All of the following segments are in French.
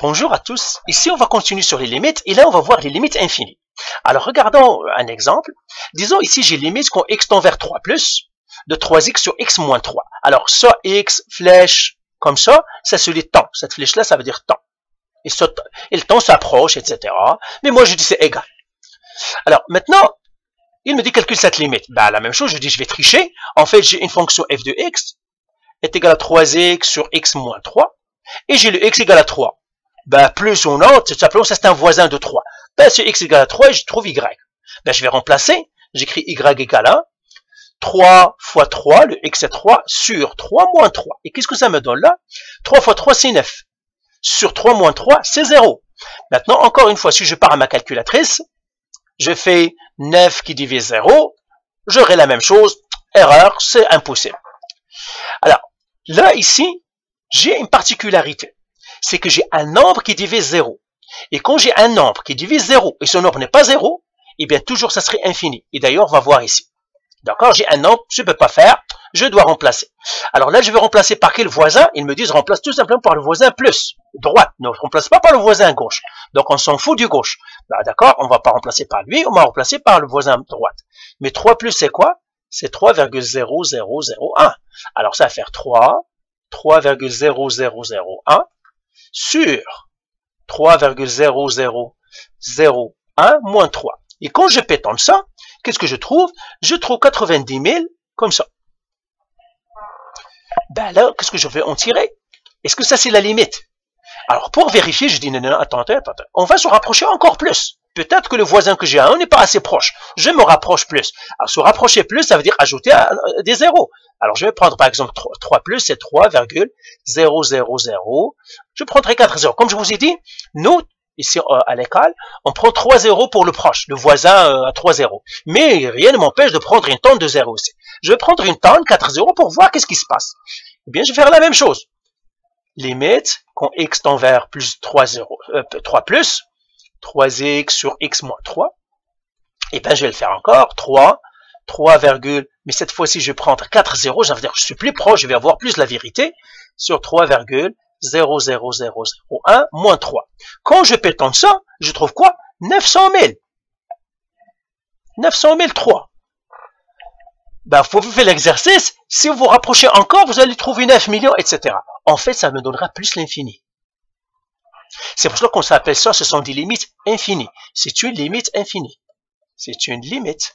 Bonjour à tous, ici on va continuer sur les limites et là on va voir les limites infinies. Alors regardons un exemple. Disons ici j'ai limite quand x tend vers 3 plus de 3x sur x moins 3. Alors ça x, flèche, comme ça c'est le temps. Cette flèche là ça veut dire temps. Et le temps s'approche, etc. Mais moi je dis c'est égal. Alors maintenant, il me dit calcule cette limite. Ben, la même chose, je dis je vais tricher. En fait j'ai une fonction f de x est égale à 3x sur x moins 3. Et j'ai le x égale à 3. Ben, plus ou non, tout simplement, ça c'est un voisin de 3. Ben, c'est x égale à 3 et je trouve y. Ben, je vais remplacer, j'écris y égale à 3 fois 3, le x est 3, sur 3 moins 3. Et qu'est-ce que ça me donne là? 3 fois 3, c'est 9. Sur 3 moins 3, c'est 0. Maintenant, encore une fois, si je pars à ma calculatrice, je fais 9 qui divise 0, j'aurai la même chose. Erreur, c'est impossible. Alors, là, ici, j'ai une particularité. C'est que j'ai un nombre qui divise 0. Et quand j'ai un nombre qui divise 0 et ce nombre n'est pas 0, eh bien toujours ça serait infini. Et d'ailleurs, on va voir ici. D'accord, j'ai un nombre, je ne peux pas faire, je dois remplacer. Alors là, je vais remplacer par quel voisin? Ils me disent remplace tout simplement par le voisin plus, droite. Ne remplace pas par le voisin gauche. Donc on s'en fout du gauche. D'accord, on ne va pas remplacer par lui, on va remplacer par le voisin droite. Mais 3 plus c'est quoi? C'est 3,0001. Alors ça va faire 3,0001 sur 3,0001 moins 3. Et quand je pétante ça, qu'est-ce que je trouve? Je trouve 90 000 comme ça. Ben là, qu'est-ce que je vais en tirer? Est-ce que ça c'est la limite? Alors pour vérifier, je dis non, non, attendez. On va se rapprocher encore plus. Peut-être que le voisin que j'ai à 1 n'est pas assez proche. Je me rapproche plus. Alors se rapprocher plus, ça veut dire ajouter des zéros. Alors je vais prendre par exemple 3 plus, c'est 3,000. Je prendrai 4 zéros. Comme je vous ai dit, nous, ici à l'école, on prend 3 zéros pour le proche, le voisin à 3 zéros. Mais rien ne m'empêche de prendre une tonne de zéros aussi. Je vais prendre une tonne, 4 zéros pour voir qu'est-ce qui se passe. Eh bien, je vais faire la même chose. Limite, quand x tend vers plus 3 plus, 3x sur x moins 3, et bien je vais le faire encore, 3, mais cette fois-ci je vais prendre 4 zéros, ça veut dire que je suis plus proche, je vais avoir plus la vérité, sur 3,00001 moins 3. Quand je pétante ça, je trouve quoi? 900 000. 900 003. Ben, vous faites l'exercice, si vous vous rapprochez encore, vous allez trouver 9 millions, etc. En fait, ça me donnera plus l'infini. C'est pour cela qu'on s'appelle ça, ce sont des limites infinies. C'est une limite infinie. C'est une limite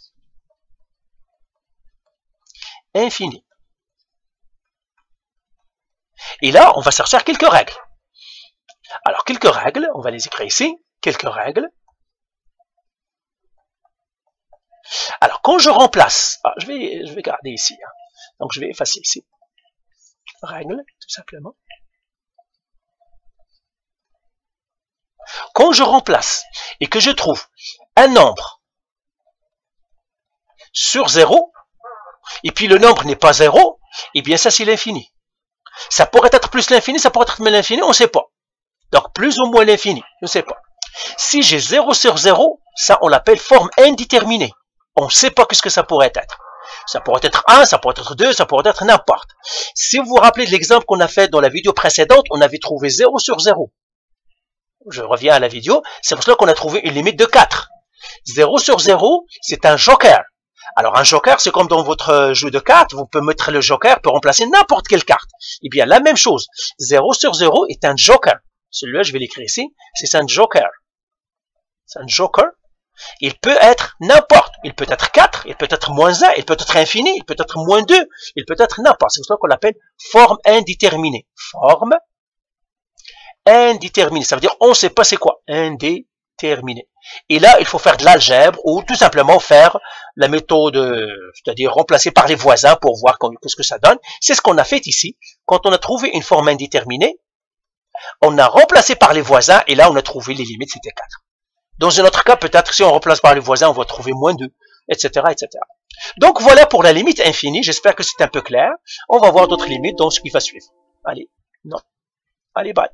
infinie. Et là, on va sortir quelques règles. Alors, quelques règles, on va les écrire ici. Quelques règles. Alors, quand je remplace, je vais garder ici. Donc, je vais effacer ici. Règle, tout simplement. Quand je remplace et que je trouve un nombre sur 0, et puis le nombre n'est pas 0, eh bien ça c'est l'infini. Ça pourrait être plus l'infini, ça pourrait être moins l'infini, on ne sait pas. Donc plus ou moins l'infini, je ne sais pas. Si j'ai 0 sur 0, ça on l'appelle forme indéterminée. On ne sait pas ce que ça pourrait être. Ça pourrait être 1, ça pourrait être 2, ça pourrait être n'importe. Si vous vous rappelez de l'exemple qu'on a fait dans la vidéo précédente, on avait trouvé 0 sur 0. Je reviens à la vidéo, c'est pour cela qu'on a trouvé une limite de 4. 0 sur 0, c'est un joker. Alors un joker, c'est comme dans votre jeu de cartes, vous pouvez mettre le joker pour remplacer n'importe quelle carte. Eh bien, la même chose, 0 sur 0 est un joker. Celui-là, je vais l'écrire ici, c'est un joker. C'est un joker. Il peut être n'importe. Il peut être 4, il peut être moins 1, il peut être infini, il peut être moins 2, il peut être n'importe. C'est pour ça qu'on l'appelle forme indéterminée. Forme indéterminé, ça veut dire on ne sait pas c'est quoi, indéterminé. Et là, il faut faire de l'algèbre ou tout simplement faire la méthode, c'est-à-dire remplacer par les voisins pour voir ce que ça donne. C'est ce qu'on a fait ici. Quand on a trouvé une forme indéterminée, on a remplacé par les voisins et là, on a trouvé les limites, c'était 4. Dans un autre cas, peut-être si on remplace par les voisins, on va trouver moins 2, etc., etc. Donc voilà pour la limite infinie. J'espère que c'est un peu clair. On va voir d'autres limites dans ce qui va suivre. Allez, non. Allez, bye.